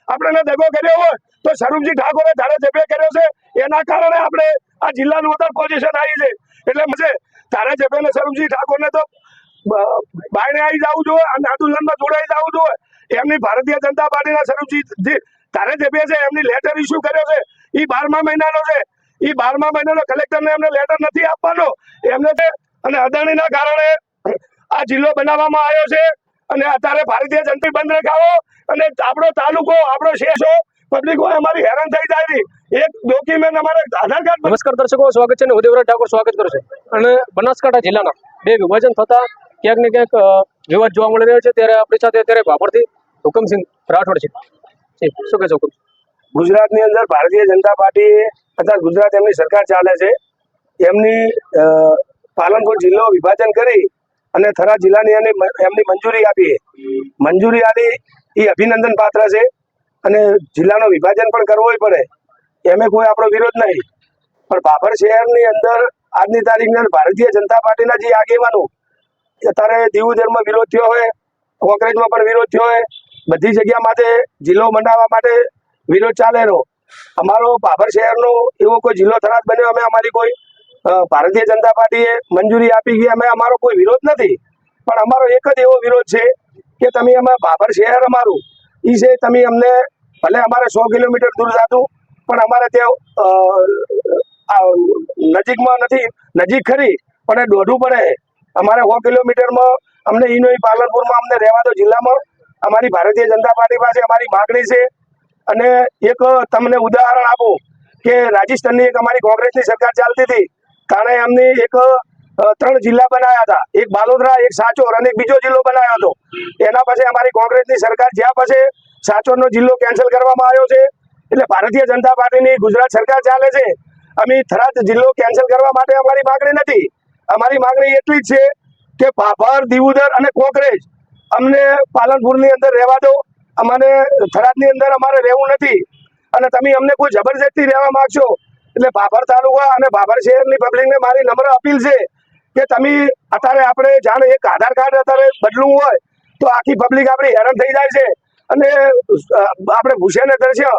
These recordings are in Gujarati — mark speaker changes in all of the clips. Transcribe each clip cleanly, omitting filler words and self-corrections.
Speaker 1: આપણે દગો કર્યો હોય તો સ્વરૂપજી ઠાકોરે ધારાસભ્ય કર્યો છે, એના કારણે આપણે આ જિલ્લાનું અત્યારે પોઝિશન આવી છે. એટલે મને ધારાસભ્ય ને સ્વરૂપજી ઠાકોરને તો બાયણે આવી જવું જોઈએ અને આંદોલનમાં જોડાઈ જવું જોઈએ. એમની ભારતીય જનતા પાર્ટીના સ્વરૂપજી ધારાસભ્ય છે, એમની લેટર ઇસ્યુ કર્યો છે, એ 12મા મહિનાનો છે. એ 12મા મહિનાનો કલેક્ટરને એમને લેટર નથી આપવાનો એમને, અને અદાણીના કારણે આ જિલ્લો બનાવવામાં આવ્યો છે. અને અત્યારે ભારતીય જનતા બંધ રખાવો અને આપણો તાલુકો આપણો શેષો પબ્લિક હોય અમારી હેરાન થઈ જાય. એક ડોક્યુમેન્ટ અમારે આધાર કાર્ડ.
Speaker 2: નમસ્કાર દર્શકો, સ્વાગત છે. ઉદયવરાજ ઠાકોર સ્વાગત કરે છે. અને બનાસકાંઠા જિલ્લાના બે વિભાજન થતા ક્યાંક ને ક્યાંક વિવાદ જોવા મળી રહ્યો છે. ત્યારે આપણી સાથે અત્યારે ભાભરથી હુકમસિંહ રાઠોડ છે. શું કહેશો?
Speaker 1: ગુજરાતની અંદર ભારતીય જનતા પાર્ટી અથવા ગુજરાત એમની સરકાર ચાલે છે. એમની પાલનપુર જિલ્લો વિભાજન કરી અને થરા જિલ્લાની એમની મંજૂરી આપી. મંજૂરી આપી એ અભિનંદન પાત્ર છે. અને જિલ્લાનો વિભાજન પણ કરવો પડે એમે કોઈ આપણો વિરોધ નહીં. પણ ભાભર શહેરની અંદર આજની તારીખની અંદર ભારતીય જનતા પાર્ટીના જે આગેવાનો અત્યારે દીવદરમાં વિરોધ થયો હોય, કોંગ્રેસમાં પણ વિરોધ થયો હોય, બધી જગ્યા માટે જિલ્લો બનાવવા માટે વિરોધ ચાલેલો. અમારો ભાભર શહેરનો એવો કોઈ જિલ્લો થરાદ બન્યો અમે અમારી કોઈ ભારતીય જનતા પાર્ટીએ મંજૂરી આપી ગઈ, અમે અમારો કોઈ વિરોધ નથી. પણ અમારો એક જ એવો વિરોધ છે કે તમે અમે ભાભર શહેર અમારું એ છે, તમે અમને ભલે અમારે 100 કિલોમીટર દૂર જતું પણ અમારે ત્યાં નજીકમાં નથી, નજીક ખરી પણ દોઢું પડે. અમારે 100 કિલોમીટરમાં અમને પાલનપુરમાં અમને રહેવા દો. જિલ્લામાં અમારી ભારતીય જનતા પાર્ટી પાસે અમારી માગણી છે. અને એક તમને ઉદાહરણ આપું કે રાજસ્થાનની એક અમારી કોંગ્રેસની સરકાર ચાલતી હતી, ત્યારે એમની એક 3 જિલ્લા બનાવ્યા હતા, એક બાલોદરા, એક સાચોર અને એક બીજો જિલ્લો બનાવ્યો હતો. એના પછી અમારી કોંગ્રેસની સરકાર જ્યાં પછી સાચોરનો જિલ્લો કેન્સલ કરવામાં આવ્યો છે. એટલે ભારતીય જનતા પાર્ટીની ગુજરાત સરકાર ચાલે છે. અમે થરાદ જિલ્લો કેન્સલ કરવા માટે અમારી માગણી નથી. અમારી માગણી એટલી જ છે કે ભાભર, દીવદર અને કોંગ્રેસ અમને પાલનપુરની અંદર રહેવા દો. અમને થરાદની અંદર અમારે રહેવું નથી. અને તમે અમને કોઈ જબરજસ્તી રહેવા માંગશો એટલે ભાભર તાલુકા અને ભાભર શહેરની પબ્લિકને મારી નમ્ર અપીલ છે કે તમે અત્યારે આપણે જાણે એક આધાર કાર્ડ અત્યારે બદલવું હોય તો આખી પબ્લિક આપણી હેરાન થઈ જાય છે. અને આપણે ભૂસેને દર્શે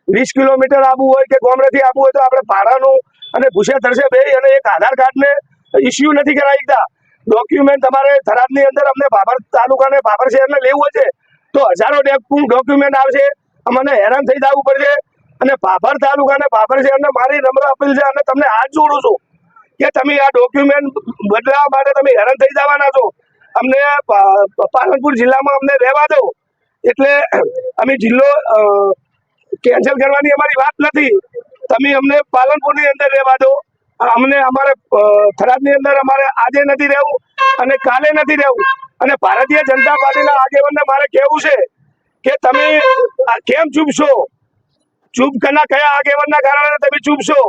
Speaker 1: 20 કિલોમીટર આવવું હોય કે ગોમરેથી આવવું હોય તો આપણે ભાડાનું અને ભૂસે દર્શે બે અને એક આધાર કાર્ડને ઇસ્યુ નથી કરાવી શકતા. ડોક્યુમેન્ટ તમારે થરાદની અંદર અમને ભાભર તાલુકાને ભાભર શહેરને લેવું છે તો હજારો ડોક્યુમેન્ટ આવશે, અમને હેરાન થઈ જવું પડશે. અને ભાભર તાલુકાને ભાભર શહેરને મારી નમ્ર અપીલ છે અને તમને હાથ જોડું છું કે તમે આ ડોક્યુમેન્ટ બદલાવવા માટે તમે હેરાન થઈ જવાના છો. અમને પાલનપુર જિલ્લામાં અમને રહેવા દો. એટલે અમે જિલ્લો કેન્સલ કરવાની અમારી વાત નથી. તમે અમને પાલનપુરની અંદર રહેવા દો. અમને અમારે થરાદની અંદર અમારે આજે નથી રહેવું અને કાલે નથી રહેવું. અને ભારતીય જનતા પાર્ટીના આગેવાનને મારે કહેવું છે કે તમે કેમ ચૂપ છો? ચૂપ કરના કયા આગેવાનના કારણે તમે ચૂપ છો?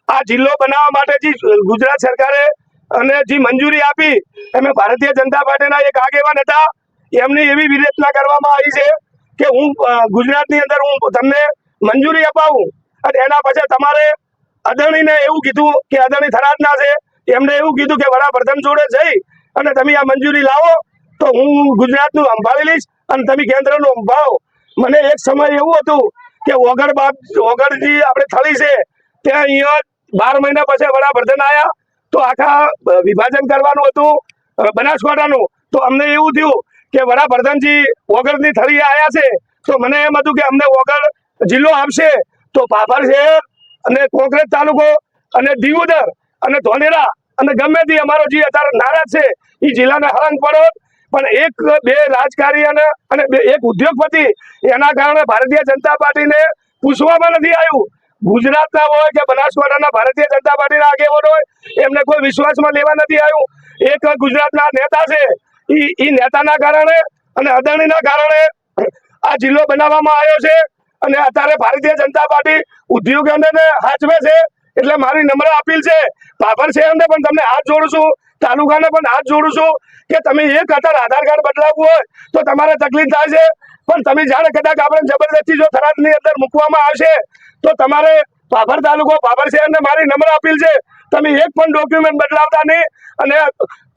Speaker 1: આ જિલ્લો બનાવવા માટે જે ગુજરાત સરકારે અને જે મંજૂરી આપી એમાં ભારતીય જનતા પાર્ટીના એક આગેવાન હતા, એમની એવી વિવેચના કરવામાં આવી છે કે હું ગુજરાતની અંદર હું તમને મંજૂરી અપાવું અને એના પછી તમારે અદાણીને એવું કીધું કે અદાણી થરાદના છે, એમને એવું કીધું કે વડાપ્રધાન જોડે જઈ અને તમે આ મંજૂરી લાવો તો હું ગુજરાતનું સંભાળી લઈશ અને તમે કેન્દ્રનું સંભાળો. મને એક સમય એવું હતું કે ઓગળજી આપણે થળી છે ત્યાં અહીંયા 12 મહિના પછી વડાપ્રધાન આવ્યા તો આખા વિભાજન કરવાનું હતું બનાસકાંઠાનું. તો અમને એવું થયું કે વડાપ્રધાનજી ઓગળની થળી આવ્યા છે તો મને એમ હતું કે અમને ઓગળ જિલ્લો આપશે તો ભાભર શહેર અને કોંગ્રેસ તાલુકો અને દીવદર અને ધોલેરા અને ગમે તે અમારો જે અત્યારે નારાજ છે એ જિલ્લાને હરંગ પડો. પણ એક બે રાજકારી અને એક ઉદ્યોગપતિ એના કારણે ભારતીય જનતા પાર્ટીને પૂછવામાં નથી આવ્યું. ગુજરાતના હોય કે બનાસકાંઠાના ભારતીય જનતા પાર્ટીના આગેવાનો હોય એમને કોઈ વિશ્વાસમાં લેવા નથી આવ્યું. એક ગુજરાતના નેતા છે એ નેતાના કારણે અને અદાણીના કારણે આ જિલ્લો બનાવવામાં આવ્યો છે. અને અત્યારે ભારતીય જનતા પાર્ટી ઉદ્યોગોને હાચવે છે. એટલે મારી નમ્ર અપીલ છે ભાભર શહેરને પણ તમને હાથ જોડું છું, તાલુકાને પણ હાથ જોડું છું કે તમે એક અત્યારે આધાર કાર્ડ બદલાવવું હોય તો તમારે તકલીફ થાય છે. પણ તમે જાણે કદાચ આપણે જબરદસ્તી જો થરાદની અંદર મૂકવામાં આવશે તો તમારે ભાભર તાલુકો ભાભર શહેરને મારી નમ્ર અપીલ છે તમે એક પણ ડોક્યુમેન્ટ બદલાવતા નહીં. અને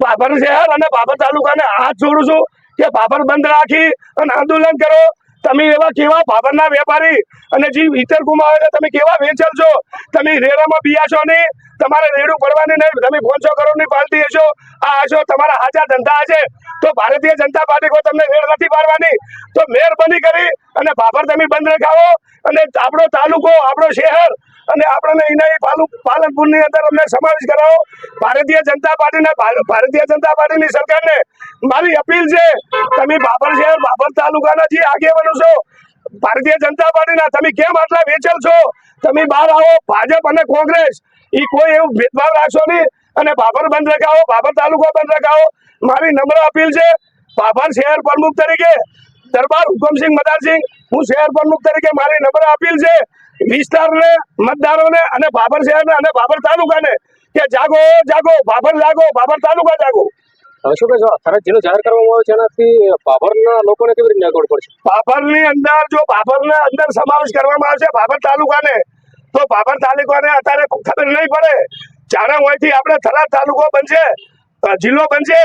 Speaker 1: ભાભર શહેર અને ભાભર તાલુકાને હાથ જોડું છું કે ભાભર બંધ રાખી અને આંદોલન કરો. તમે એવા કેવા ભાભરના વેપારી અને જે ઇતર ગુમાવે છે તમે કેવા વેચલ છો? તમે રેડામાં બિયાશો નહીં, તમારે રેડું પડવાની નહીં, તમે 500 કરોડની પાર્ટી હશો, આ હશો તમારા હાજા ધંધા હશે, તો ભારતીય જનતા પાર્ટી કોઈ તમને રેડ નથી પાડવાની. તો મહેરબાની કરી અને ભાભર તમે બંધ રખાવો અને આપણો તાલુકો, આપણો શહેર અને આપણને એના પાલનપુરની અંદર અમને સમાવેશ કરાવો. ભારતીય જનતા પાર્ટીની સરકારને મારી અપીલ છે, તમે ભાભર શહેર, ભાભર તાલુકાના જે આગેવાનો છો ભારતીય જનતા પાર્ટીના, તમે કેમ આટલા વેચલ છો? તમે બહાર આવો. ભાજપ અને કોંગ્રેસ એ કોઈ એવું ભેદભાવ રાખશો નહીં અને ભાભર બંધ રખાવો, ભાભર તાલુકો બંધ રખાવો. મારી નમ્ર અપીલ છે. ભાભર શહેર પ્રમુખ તરીકે દરબાર હુકમસિંહ મદારસિંહ, હું શહેર પ્રમુખ તરીકે મારી નમ્ર અપીલ છે વિસ્તારને, મતદારોને અને ભાભર શહેરને અને ભાભર તાલુકાને કે જાગો જાગો, ભાભર જાગો, ભાભર તાલુકા જાગો.
Speaker 2: શું કહેશો? થરાદ જિલ્લો જાહેર કરવામાં આવ્યો છે, એનાથી ભાભરના લોકોને કેવી રીતે આગળ પડશે?
Speaker 1: ભાભરની અંદર જો ભાભરને અંદર સમાવેશ કરવામાં આવશે ભાભર તાલુકાને, તો ભાભર તાલુકાને અત્યારે ખબર નહીં પડે. જાણે હોયથી આપણે થરાદ તાલુકો બનશે, જિલ્લો બનશે,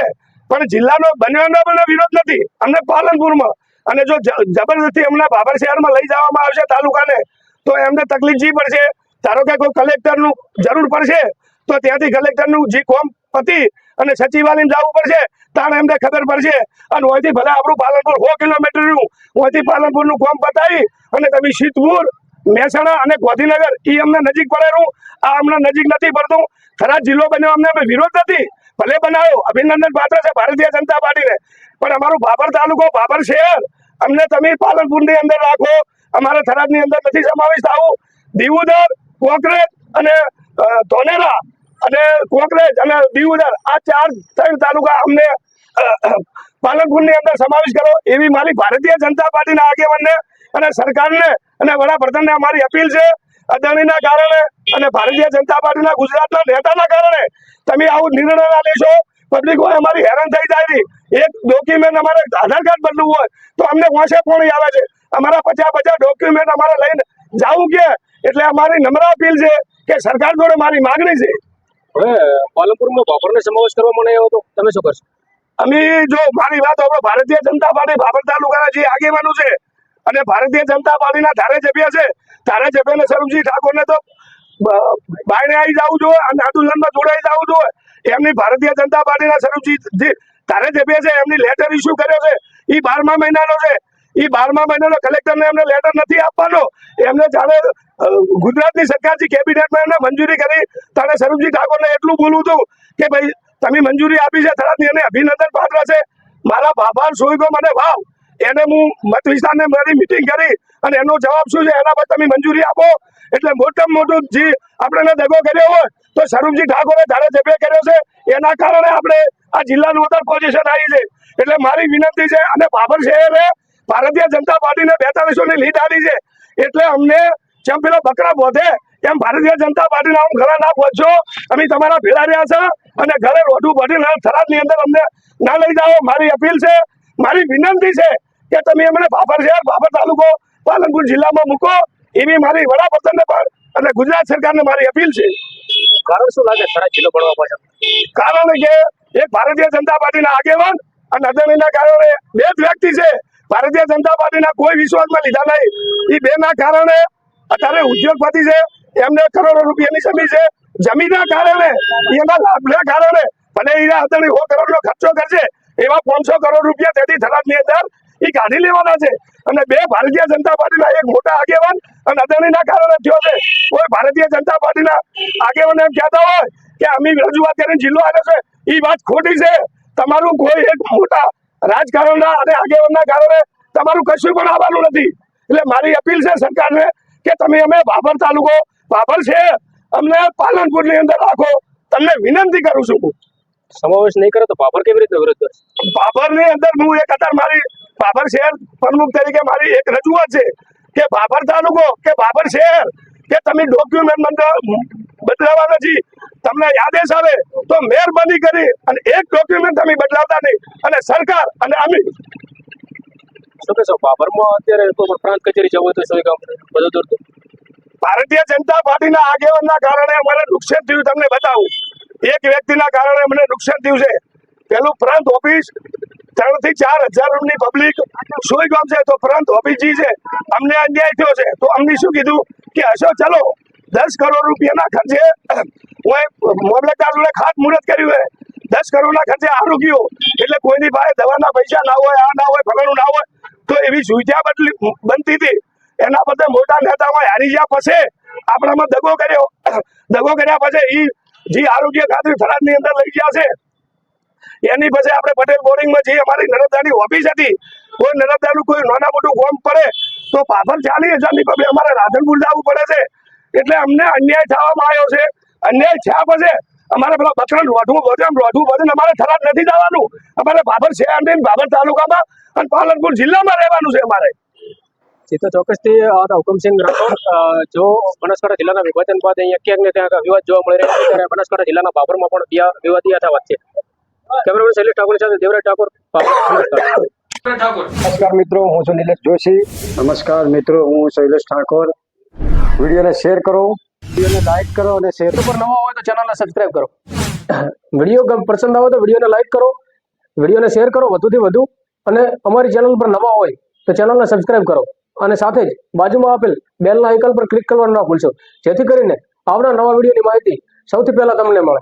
Speaker 1: પણ જિલ્લાનો બનવાનો પણ વિરોધ નથી અમને પાલનપુરમાં. અને જો જબરદસ્તી અમને ભાભર શહેરમાં લઈ જવામાં આવશે તાલુકાને, તો એમને તકલીફ જી પડશે. ધારો કે કોઈ કલેક્ટરનું જરૂર પડશે તો ત્યાંથી કલેક્ટરનું જે કોમ પતી અને સચિવાલયમાં જવું પડશે, તાણે એમને ખબર પડશે. અને હોયથી ભલે આપણું પાલનપુર 100 કિલોમીટરનું, હોયથી પાલનપુરનું કોમ પતાવી અને તમે સિદ્ધપુર, મહેસાણા અને ગાંધીનગર એ અમને નજીક પડેલું, આ અમને નજીક નથી પડતું. થરાદ જિલ્લો બન્યો અમને વિરોધ નથી, ભલે બનાવ્યો, અભિનંદન પાત્ર છે ભારતીય જનતા પાર્ટીને, પણ અમારું ભાભર તાલુકો, ભાભર શહેર અમને તમે પાલનપુરની અંદર રાખો, અમારા થરાદની અંદર નથી સમાવેશ થવું. દીવુદર, કોકરેજ અને ધોનેરા અને કોકરેજ અને દીવુદર આ 3 તાલુકા અમને પાલનપુરની અંદર સમાવેશ કરો, એવી મારી ભારતીય જનતા પાર્ટીના આગેવાનને અને સરકારને અને વડાપ્રધાનને અમારી અપીલ છે. અદાણીના કારણે અને ભારતીય જનતા પાર્ટીના ગુજરાતના નેતાના કારણે તમે આવું નિર્ણય ના લેશો. પબ્લિક હોય અમારી હેરાન થઈ જાય. એક ડોક્યુમેન્ટ અમારે આધાર કાર્ડ બદલવું હોય તો અમને વાંચે પોણી આવે છે, અમારા 50 ડોક્યુમેન્ટ અમારે લઈને જવું કે. એટલે અમારી નમ્ર અપીલ છે કે સરકાર જોડે મારી માગણી છે.
Speaker 2: હવે પાલનપુરમાં ભાભરને સમાવેશ કરવામાં નહીં આવ્યો તો તમે શું કરશો?
Speaker 1: અમે જો મારી વાત આપણે ભારતીય જનતા પાર્ટી ભાભર તાલુકાના જે આગેવાનો છે અને ભારતીય જનતા પાર્ટીના ધારાસભ્યને સ્વરૂપજી ઠાકોરને તો બાયણે આવી જવું જોઈએ અને આંદોલનમાં જોડાઈ જવું જોઈએ. એમની ભારતીય જનતા પાર્ટીના સ્વરૂપજી ધારાસભ્ય છે, એમની લેટર ઇસ્યુ કર્યો છે, એ 12મા મહિનાનો છે. એ 12મા મહિનાનો કલેક્ટરને એમને લેટર નથી આપવાનો. એમને જાણે ગુજરાતની સરકાર જે કેબિનેટમાં એમને મંજૂરી કરી, ત્યારે સ્વરૂપજી ઠાકોરને એટલું બોલવું હતું કે ભાઈ તમે મંજૂરી આપી છે થરાદની અને અભિનંદન પાત્ર છે. મારા ભાભાર સોયગો મને ભાવ, એને હું મત વિસ્તારને મારી મિટિંગ કરી અને એનો જવાબ શું છે એના પર તમે મંજૂરી આપો. એટલે મોટામાં મોટું જે આપણે દગો કર્યો હોય તો સ્વરૂપજી ઠાકોરે ધારાસભ્ય કર્યો છે, એના કારણે આપણે આ જિલ્લાનું અત્યારે પોઝિશન આવી છે. એટલે મારી વિનંતી છે, અને ભાભર શહેરે ભારતીય જનતા પાર્ટીને 4200ની લીડ આવી છે, એટલે અમને જેમ પેલા બકરા બોધે એમ ભારતીય જનતા પાર્ટીના હું ઘરે ના પહોંચો, અમે તમારા ભેળા રહ્યા છે અને ઘરે રોઢું ભરીને થરાદની અંદર અમને ના લઈ જાઓ. મારી અપીલ છે, મારી વિનંતી છે કે તમે અમને ભાભર શહેર, ભાભર તાલુકો, પાલનપુર જિલ્લામાં મૂકો, એવી મારી વડાપ્રધાનને પણ અને ગુજરાત સરકારને મારી અપીલ છે.
Speaker 2: કારણ શું લાગે થરાદ જિલ્લો બનવા પાછળ?
Speaker 1: કારણ કે એક ભારતીય જનતા પાર્ટીના આગેવાન અને અદાણીના કારણે 2 જ વ્યક્તિ છે, ભારતીય જનતા પાર્ટીના કોઈ વિશ્વાસમાં લીધા નહીં. એ 2ના કારણે અત્યારે ઉદ્યોગપતિ છે, એમને કરોડો રૂપિયાની જમીન છે, જમીનના કારણે એના લાભના કારણે ભલે એ અદાણી 100 કરોડનો ખર્ચો કરશે, એવા 500 કરોડ રૂપિયા તેથી થરાદની અંદર એ કાઢી લેવાના છે. અને 2 ભારતીય જનતા પાર્ટીના એક મોટા આગેવાન અને અદાણીના કારણે થયો છે. કોઈ ભારતીય જનતા પાર્ટીના આગેવાન એમ કહેતા હોય કે અમે રજૂઆત કરીને જિલ્લો આવ્યો છે, એ વાત ખોટી છે. તમારું કોઈ એક મોટા રાજકારણના અને આગેવાનના કારણે તમારું કશું પણ આવવાનું નથી. એટલે મારી અપીલ છે સરકારને કે તમે અમે ભાભર તાલુકો, ભાભર છે, અમને પાલનપુરની અંદર રાખો, તમને વિનંતી કરું છું.
Speaker 2: સમાવેશ નહીં કરે તો ભાભર કેવી રીતે વિરોધ કરશે?
Speaker 1: ભાભરની અંદર હું એક અત્યારે મારી ભાભર શહેર પ્રમુખ તરીકે મારી એક રજૂઆત છે કે ભાભર તાલુકો કે ભાભર શહેર કે તમે ડોક્યુમેન્ટ બદલાવા નથી, તમને આદેશ આવે તો મહેરબાની કરી અને એક ડોક્યુમેન્ટ તમે બદલાવતા નહીં. અને સરકાર અને અમે
Speaker 2: શું કહેશો? ભાભરમાં અત્યારે કોઈ પ્રાંત કચેરી જવું હોય તો શું કામ બધું દૂર?
Speaker 1: ભારતીય જનતા પાર્ટીના આગેવાનના કારણે અમારે નુકસાન થયું. તમને બતાવું, એક વ્યક્તિના કારણે અમને નુકસાન થયું છે. પેલું પ્રાંત ઓફિસ 3 થી 4 હજાર ની પબ્લિક સુઈ ગામ છે તો પ્રાંત ઓફિસજી છે અમને અન્યાય થયો છે તો અમને શું કીધું કે હશો ચલો 10 કરોડ રૂપિયાના ખર્ચે હું મામલતદાર જોડે ખાત મુહૂર્ત કર્યું છે 10 કરોડના ખર્ચે આરોગ્યો એટલે કોઈની પાસે દવાના પૈસા ના હોય આ ના હોય ફલાણું ના હોય તો એવી સુવિધા બનતી હતી એના બદલે મોટા નેતામાં હારી ગયા પછી આપણામાં દગો કર્યા પછી જે આરોગ્ય ખાતરી થરાદની અંદર લઈ ગયા છે એની પછી આપણે પટેલ બોર્ડિંગમાં જે અમારી નર્મદાની ઓફિસ હતી કોઈ નર્મદાનું કોઈ નાના મોટું ફોર્મ પડે તો પાછળ 40,000 ની પબ્લિક અમારે રાધનપુર જવું પડે છે એટલે અમને અન્યાય થવામાં આવ્યો છે અન્યાય થયા પછી અમારે પેલા બકરણ રોઢવું ભજન અમારે થરાદ નથી જવાનું અમારે બાબર છે બાબર તાલુકામાં અને પાલનપુર જિલ્લામાં રહેવાનું છે અમારે
Speaker 2: એ તો ચોક્કસથી હુકમસિંહ રાઠોડ જો બનાસકાંઠા જિલ્લાના વિભાજન બાદ અહીંયા ક્યાંક ને ક્યાંક વિવાદ જોવા મળી રહ્યો છે ત્યારે બનાસકાંઠા જિલ્લાના બાબરમાં પણ વિવાદ યથાવત છે કેમેરામેન શૈલેષ ઠાકોર સાથે દેવરાજ ઠાકોર
Speaker 3: નમસ્કાર મિત્રો, હું છું નિલેશ જોશી. નમસ્કાર મિત્રો, હું શૈલેષ ઠાકોર. વિડીયોને શેર કરો, વિડીયોને લાઈક કરો અને શેર
Speaker 2: પર નવા હોય તો ચેનલને સબસ્ક્રાઇબ કરો. વિડીયો પસંદ આવે તો વિડીયોને લાઈક કરો, વિડીયોને શેર કરો વધુથી વધુ અને અમારી ચેનલ પર નવા હોય તો ચેનલને સબસ્ક્રાઇબ કરો અને સાથે જ બાજુમાં આપેલ બેલના આઇકન પર ક્લિક કરવાનું ના ભૂલશો જેથી કરીને આવનાર નવા વિડીયોની માહિતી સૌથી પહેલા તમને મળે.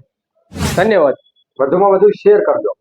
Speaker 2: ધન્યવાદ.
Speaker 3: વધુમાં વધુ શેર કરજો.